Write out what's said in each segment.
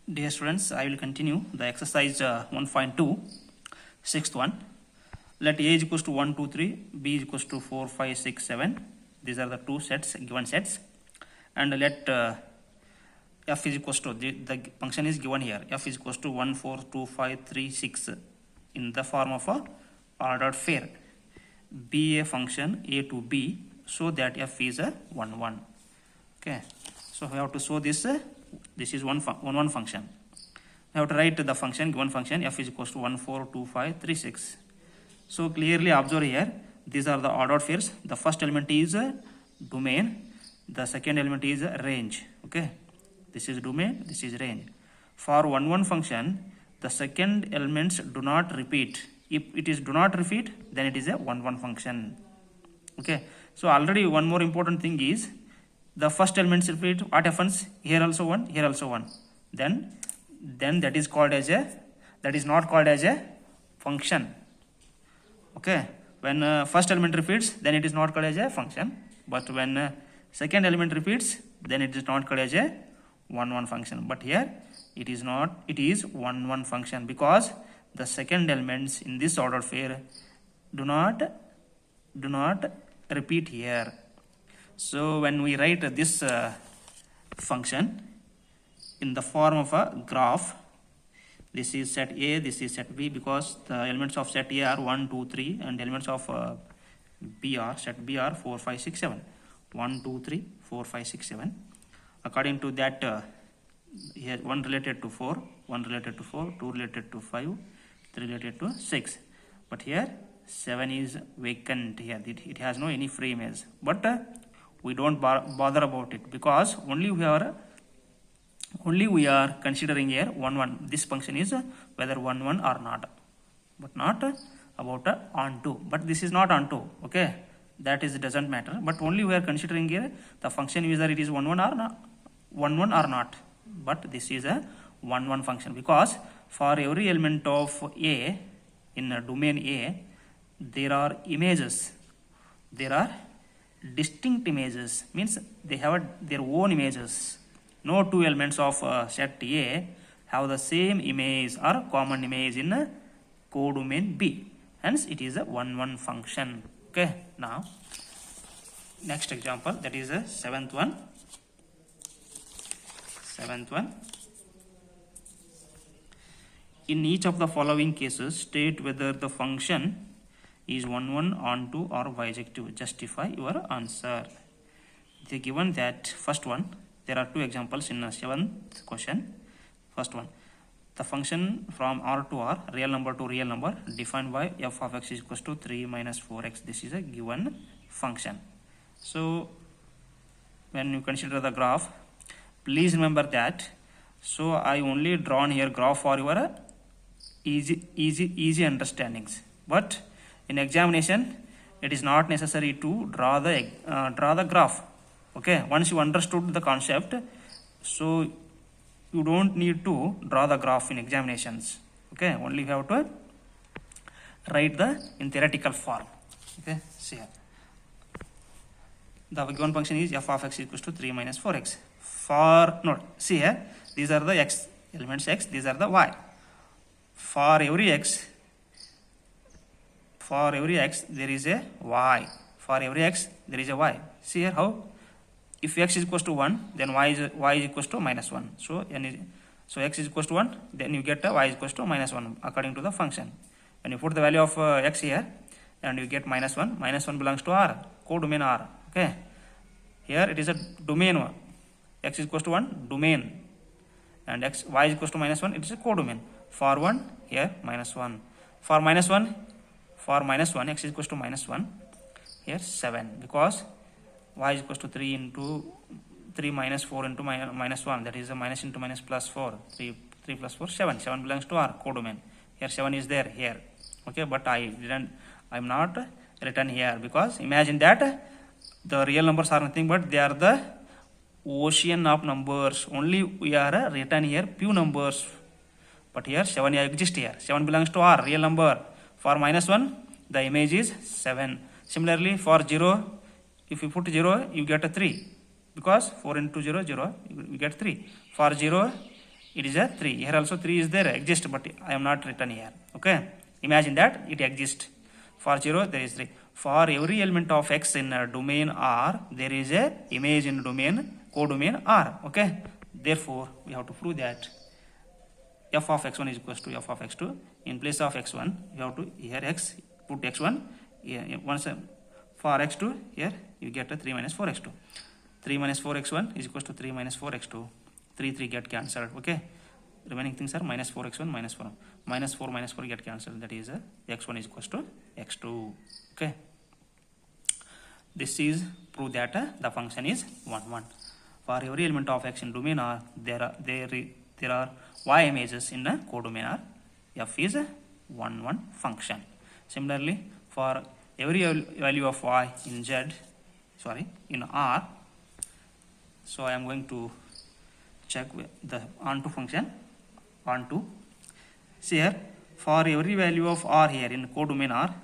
Dear students, I will continue the exercise 1.2, sixth one. Let A is equals to 1, 2, 3, B is equals to 4, 5, 6, 7. These are the two sets, given sets. And let F is equals to, the function is given here. F is equals to 1, 4, 2, 5, 3, 6 in the form of a ordered pair. Be a function A to B so that F is a 1, 1. Okay. So we have to show this. This is one function. We have to write the function, given function f is equals to 1, 4, 2, 5, 3, 6. So clearly observe here, these are the ordered pairs. The first element is domain, the second element is range. Okay, this is domain, this is range. For 1, 1 function, the second elements do not repeat. If it is do not repeat, then it is a 1, 1 function. Okay, so already one more important thing is, the first elements repeat, what happens? Here also 1, here also 1. Then that is called as a, that is not called as a function. Okay, when first element repeats, then it is not called as a function. But when second element repeats, then it is not called as a 1, 1 function. But here it is not, it is 1, 1 function, because the second elements in this ordered pair do not repeat here. So when we write this function in the form of a graph, this is set A, this is set B, because the elements of set A are 1, 2, 3, and elements of B are set B are 4, 5, 6, 7. 1, 2, 3, 4, 5, 6, 7. According to that, here 1 related to 4, 1 related to 4, 2 related to 5, 3 related to 6. But here 7 is vacant here. It has no any free image. But we don't bother about it, because only we are considering here 1, 1. This function is whether 1, 1 or not, but not about onto. But this is not onto. Okay, that is doesn't matter. But only we are considering here the function whether it is 1, 1 or not, 1, 1 or not. But this is a 1, 1 function, because for every element of A in a domain A, there are images. There are distinct images, means they have their own images. No two elements of set A have the same image or common image in codomain B. Hence it is a 1, 1 function. Okay, now next example, that is a seventh one. In each of the following cases, state whether the function is 1, 1, onto or bijective. Justify your answer. They given that first one, there are two examples in the seventh question. First one, the function from R to R, real number to real number, defined by f of x is equals to 3 minus 4x. This is a given function. So when you consider the graph, please remember that. So I only drawn here graph for your easy understandings. But in examination, it is not necessary to draw the graph. Okay, once you understood the concept, so you don't need to draw the graph in examinations. Okay, only you have to write in theoretical form. Okay, see here. The given function is f of x equals to 3 minus 4x. For note, see here, these are the x elements x, these are the y. For every x there is a y. For every x there is a y. See here how, if x is equals to 1, then y is equals to minus 1. So x is equals to 1, then you get y is equals to minus 1 according to the function. When you put the value of x here, and you get minus 1. Minus 1 belongs to R, codomain R. Okay, here it is a domain 1. X is equals to 1, domain, and y is equals to minus 1, it is a codomain. For 1, here minus 1. For minus 1, x is equals to minus 1, here 7, because y is equals to 3 into 3 minus 4 into minus 1, that is a minus into minus plus 4, 3 plus 4, 7. 7 belongs to R, codomain. Here 7 is there here. Okay, but I'm not written here, because imagine that the real numbers are nothing but they are the ocean of numbers. Only we are written here few numbers. But here 7 exists here. 7 belongs to R, real number. For minus 1, the image is 7. Similarly, for 0, if you put 0, you get a 3. Because 4 into 0, 0, you get 3. For 0, it is a 3. Here also 3 is there, exist, but I am not written here. Okay, imagine that it exists. For 0 there is 3. For every element of x in a domain R, there is a image in domain codomain R. Okay, therefore we have to prove that f of x1 is equals to f of x2. In place of x1 you have to here x, put x1 here. Once for x2 here you get a 3 minus 4x2. 3 minus 4x1 is equals to 3 minus 4x2. 3 get cancelled. Okay, remaining things are minus 4x1 minus 4. Minus 4 minus 4 get cancelled. That is x1 is equals to x2. Okay, this is prove that the function is 1 1. For every element of x in domain R, there are y images in the codomain R. F is a 1 1 function. Similarly, for every value of y in in R, so I am going to check the onto function. Onto, see here, for every value of R here in codomain R,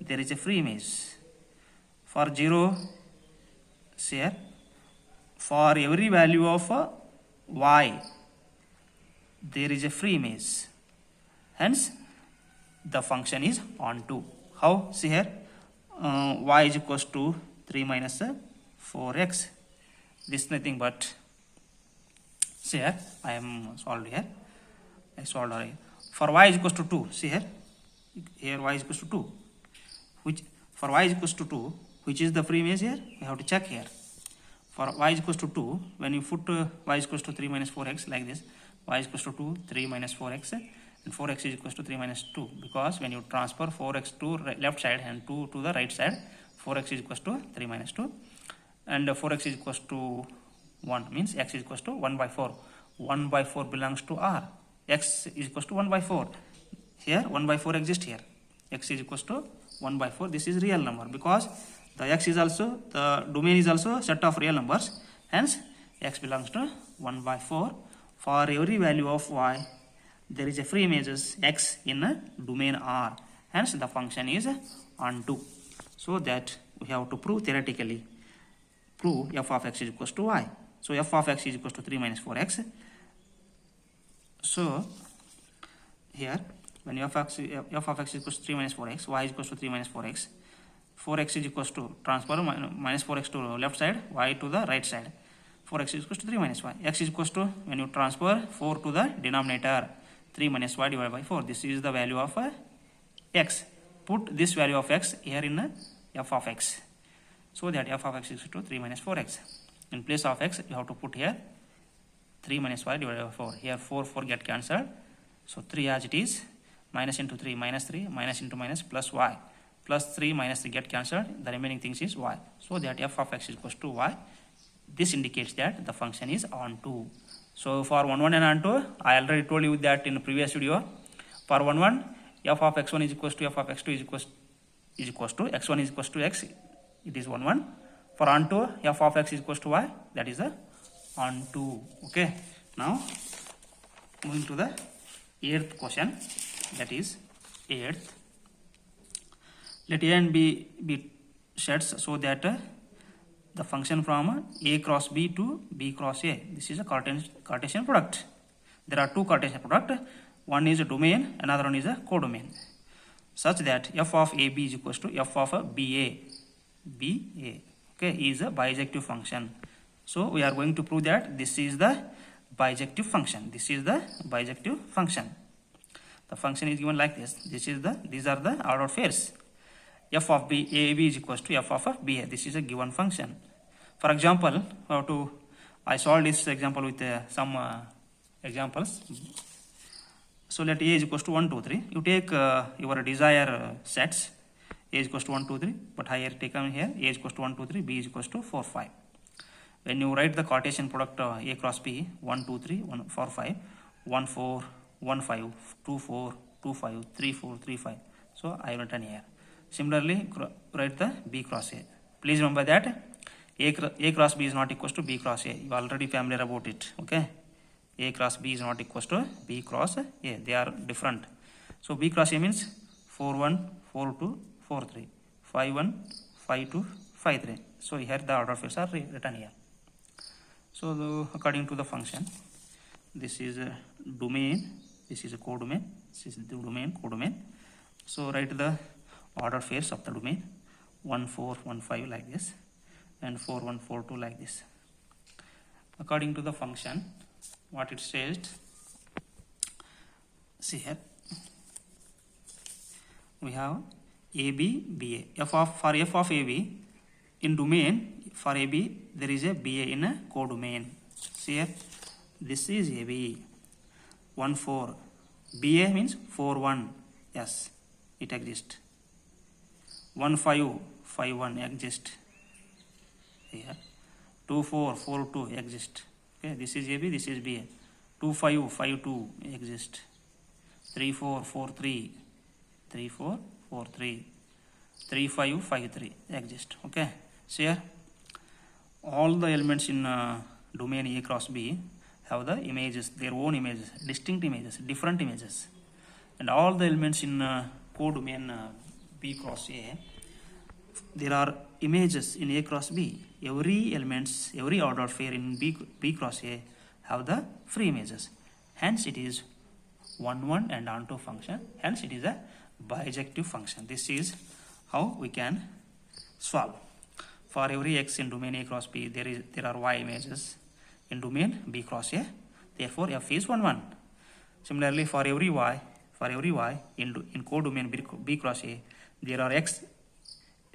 there is a free image. For 0, see here, for every value of y, there is a free image. Hence, the function is onto. How? See here, y is equals to 3 minus 4x. This is nothing but, see here, I am solved here. I solved already. For y is equals to 2, see here, y is equals to 2. Which for y is equals to 2, which is the free image here? We have to check here. For y is equals to 2, when you put y is equals to 3 minus 4x like this, y is equals to 2, 3 minus 4x, and 4x is equals to 3 minus 2, because when you transfer 4x to left side and 2 to the right side, 4x is equals to 3 minus 2, and 4x is equals to 1, means x is equals to 1 by 4. 1 by 4 belongs to R. X is equals to 1 by 4. Here 1 by 4 exists here. X is equals to 1 by 4. This is real number, because the x is also, the domain is also set of real numbers. Hence x belongs to 1 by 4. For every value of y, there is a free images x in a domain R. Hence the function is onto. So that we have to prove theoretically. Prove f of x is equals to y. So f of x is equals to 3 minus 4x. So here when f of x is equals to 3 minus 4x, y is equals to 3 minus 4x. 4x is equals to transfer minus 4x to left side, y to the right side. 4x is equals to 3 minus y. X is equals to, when you transfer 4 to the denominator, 3 minus y divided by 4. This is the value of x. Put this value of x here in f of x. So that f of x is equal to 3 minus 4x. In place of x, you have to put here 3 minus y divided by 4. Here 4 get cancelled. So 3 as it is. Minus into 3, minus 3, minus into minus, plus y. Plus 3 minus 3 get cancelled. The remaining things is y. So that f of x is equals to y. This indicates that the function is onto. So for 1 1 and onto, I already told you that in the previous video. For 1 1, f of x1 is equals to f of x2 is equals to x1 is equals to x. It is 1 1. For onto, f of x is equals to y. That is the onto. Okay. Now moving to the 8th question. That is 8th. Let a and b be sets so that the function from a cross b to b cross a. This is a Cartesian product. There are two Cartesian products. One is a domain, another one is a codomain. Such that f of ab is equals to f of ba. Okay, is a bijective function. So we are going to prove that this is the bijective function. This is the bijective function. The function is given like this. These are the ordered pairs. F of ab is equals to f of ba. This is a given function. For example, I solved this example with some examples. So let a is equals to 1 2 3. You take your desired sets. A is equals to 1 2 3. But I have taken here a is equals to 1 2 3. B is equals to 4 5. When you write the Cartesian product a cross b, 1 2 3 1 4 5, 1 4 1 5, 2 4 2 5, 3 4 3 5. So I have written here. Similarly, write the b cross a. Please remember that a cross b is not equals to b cross a. You are already familiar about it. Okay, a cross b is not equals to b cross a. They are different. So b cross a means 4 1 4 2 4 3, 5 1 5 2 5 3. So here the order fields are written here. So according to the function, this is domain. This is a codomain. This is the domain, codomain. So write the order pairs of the domain 1 4 1 5 like this, and 4 1 4 2 like this. According to the function, what it says, see here, we have AB, BA. For f of AB in domain, for AB there is a BA in a codomain. See here, this is AB 1 4. BA means 4 1. Yes, it exists. 1 5 5 1 exists. Here 2 4 4 2 exists. Okay, this is AB, this is BA. 2 5 5 2 exists. 3 4 4 3 3 4 4 3 3 5 5 3 exist. Okay, so here all the elements in domain A cross B have the images, their own images, distinct images, different images, and all the elements in codomain B cross A, there are images in A cross B. Every elements, every ordered pair in B cross A have the free images. Hence it is 1 1 and onto function. Hence it is a bijective function. This is how we can solve. For every x in domain A cross B, there are y images in domain B cross A. Therefore f is 1 1. Similarly, for every y in codomain B cross A, there are x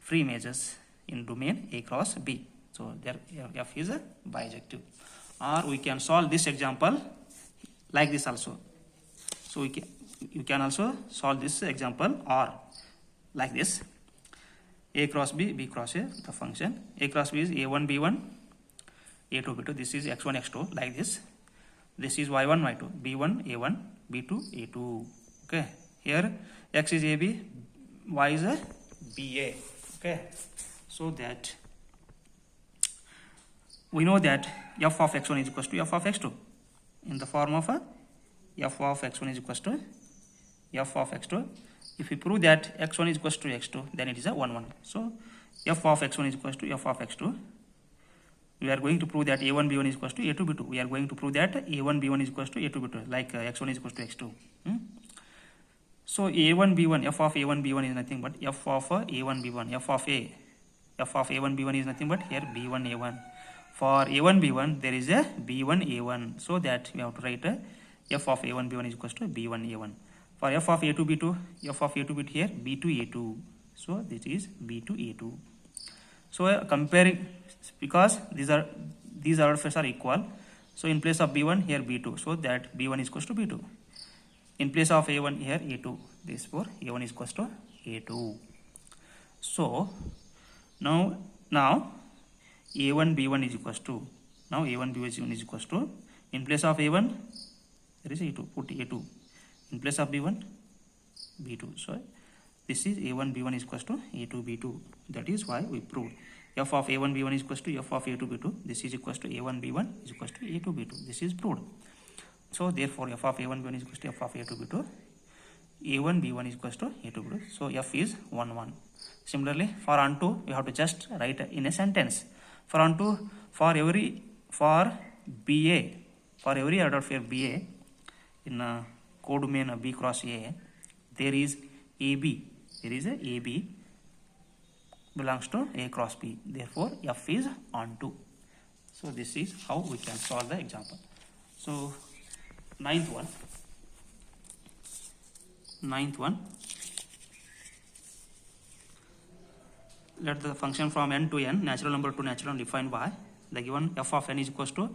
free images in domain A cross B. So there f is a bijective. Or we can solve this example like this also. So you can also solve this example or like this. A cross B, B cross A, the function. A cross B is A1, B1, A2, B2. This is X1, X2, like this. This is Y1, Y2, B1, A1, B2, A2. Okay. Here X is AB, Y is a BA. Okay. So that we know that f of x1 is equal to f of x2 in the form of f of x1 is equal to f of x2. If we prove that x1 is equal to x2, then it is a 1 1. So f of x1 is equal to f of x2. We are going to prove that a1 b1 is equal to a2 b2. We are going to prove that a1 b1 is equal to a2 b2, like x1 is equal to x2. So a1 b1, f of a1 b1 is nothing but f of a1 b1. F of a1 b1 is nothing but here b1 a1. For a1 b1 there is a b1 a1. So that we have to write f of a1 b1 is equal to b1 a1. For f of a2 b2, f of a2 b2 here b2 a2. So this is b2 a2. So comparing, because these order pairs are equal, so in place of b1 here b2, so that b1 is equal to b2. In place of a1 here a2, therefore a1 is equal to a2. So now a1 b1 is equal to, now a1 b1 is equal to, in place of a1 there is a2, put a2. In place of b1 b2. So this is a1 b1 is equal to a2 b2. That is why we proved f of a1 b1 is equal to f of a2 b2. This is equal to a1 b1 is equal to a2 b2. This is proved. So therefore f of a1 b1 is equal to f of a2 b2. a1 b1 is equal to a2 b2. So f is 1 1. Similarly, for onto you have to just write in a sentence. For onto, for every order pair BA in codomain B cross A, there is AB. There is a AB belongs to A cross B. Therefore f is onto. So this is how we can solve the example. So ninth one, let the function from n to n, natural number to natural number, defined by the given f of n is equal to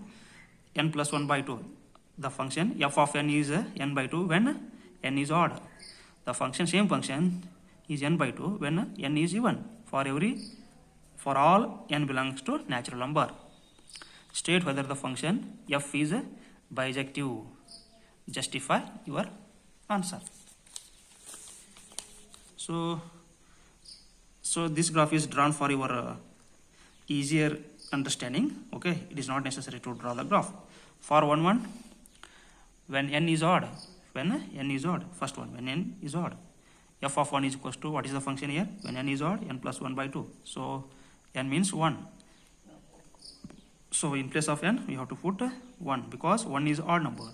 n plus 1 by 2. The function f of n is n by 2 when n is odd. The function, same function, is n by 2 when n is even. For all n belongs to natural number. State whether the function f is bijective. Justify your answer. So this graph is drawn for your easier understanding. Okay, it is not necessary to draw the graph. For 1 1, when n is odd, first one, when n is odd, f of 1 is equal to, what is the function here? When n is odd, n plus 1 by 2. So n means 1. So in place of n we have to put 1 because 1 is odd number.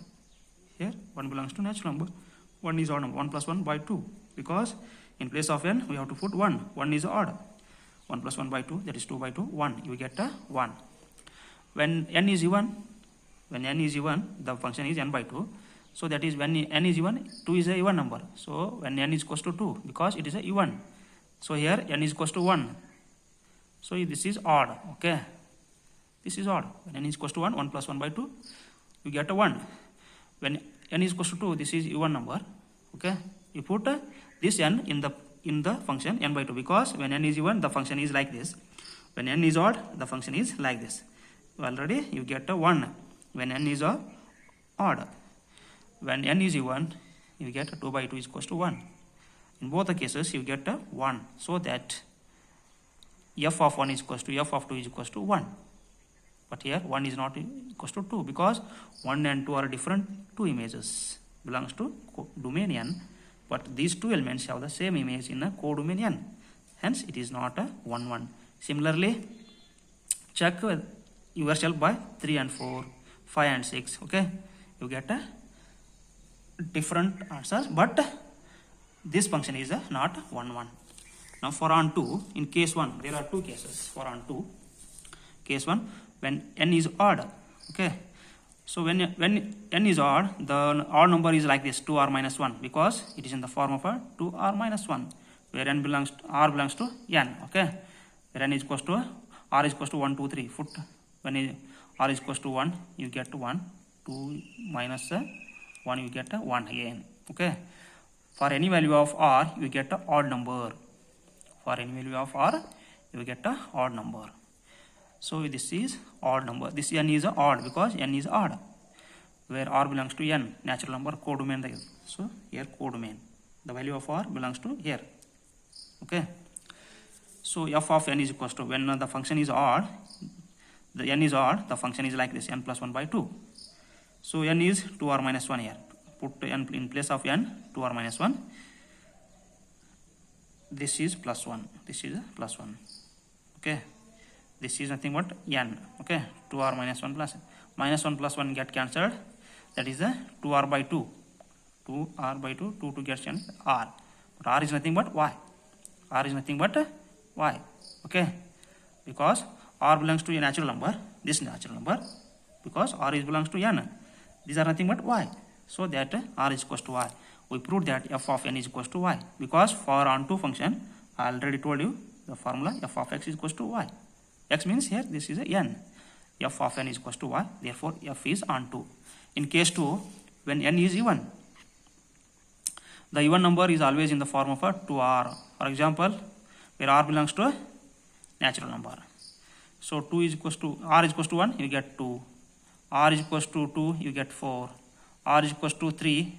Here 1 belongs to natural number. 1 is odd number. 1 plus 1 by 2. Because in place of n, we have to put 1. 1 is odd. 1 plus 1 by 2, that is 2 by 2, 1. You get a 1. When n is even, the function is n by 2. So that is when n is even, 2 is a even number. So when n is equals to 2, because it is a even. So here n is equals to 1. So this is odd. Okay. This is odd. When n is equals to 1, 1 plus 1 by 2, you get a 1. When n is equals to 2, this is even number. Okay. You put this n in the function n by 2, because when n is even, the function is like this. When n is odd, the function is like this. Already you get a 1 when n is odd. When n is even, you get a 2 by 2 is equals to 1. In both the cases, you get a 1. So that f of 1 is equals to f of 2 is equals to 1. But here 1 is not equals to 2, because 1 and 2 are different two images, belongs to domain n. But these two elements have the same image in a codomain n. Hence it is not a 1 1. Similarly, check yourself by 3 and 4, 5 and 6. Okay, you get a different answers, but this function is not 1 1. Now for on 2, in case 1, there are two cases for on 2. Case 1, when n is odd. Okay, so when n is odd, the odd number is like this, 2r minus 1, because it is in the form of a 2r minus 1, where r belongs to n. Okay, where n is equals to r is equals to 1 2 3. Put when r is equals to 1, you get 1. 2 minus 1, you get 1 again. Okay, for any value of r, you get an odd number. For any value of r, you get an odd number. So this is odd number. This n is odd because n is odd, where r belongs to n, natural number, codomain. So here codomain, the value of r belongs to here. Okay, so f of n is equals to, when the function is odd, the n is odd, the function is like this, n plus 1 by 2. So n is 2r minus 1 here. Put n in place of n, 2r minus 1. This is plus 1. This is plus 1. Okay. This is nothing but n. Okay. 2r minus 1 plus. Minus 1 plus 1 get cancelled. That is 2r by 2. 2r by 2. 2 gets cancelled. R. But r is nothing but y. R is nothing but y. Okay. Because r belongs to a natural number. This natural number. Because r is belongs to n. These are nothing but y. So that r is equals to y. We proved that f of n is equals to y. Because for onto function, I already told you the formula f of x is equals to y. X means here this is a n. F of n is equals to y. Therefore f is onto. In case 2, when n is even, the even number is always in the form of a 2r. For example, where r belongs to a natural number. So 2 is equals to, r is equals to 1, you get 2. R is equals to 2, you get 4. R is equals to 3,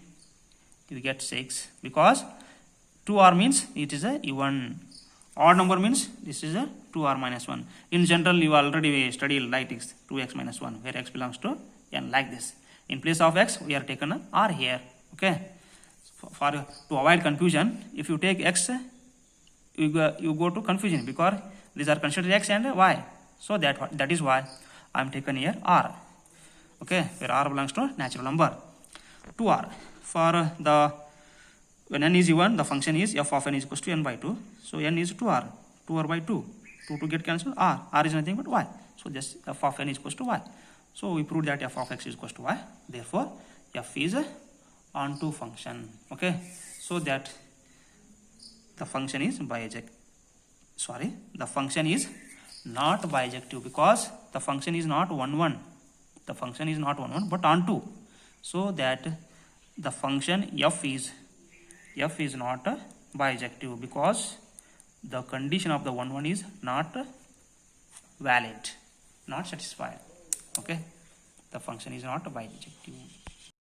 you get 6. Because 2r means it is a even. Odd number means this is a 2r minus 1. In general, you already studied like this, 2x minus 1, where x belongs to n, like this. In place of x, we are taken a r here. Okay. To avoid confusion, if you take x, you go to confusion, because these are considered x and y. So that is why I am taken here r. Okay, where r belongs to natural number. 2r. For when n is even, the function is f of n is equals to n by 2. So n is 2r. 2r by 2. 2 to get cancelled. R is nothing but y. So just f of n is equals to y. So we proved that f of x is equals to y. Therefore f is a onto function. Okay. So that the function is bijective. Sorry, the function is not bijective, because the function is not 1 1. The function is not 1 1 but onto. So that the function f is not bijective, because the condition of the 1 1 is not valid, not satisfied. Okay, the function is not bijective.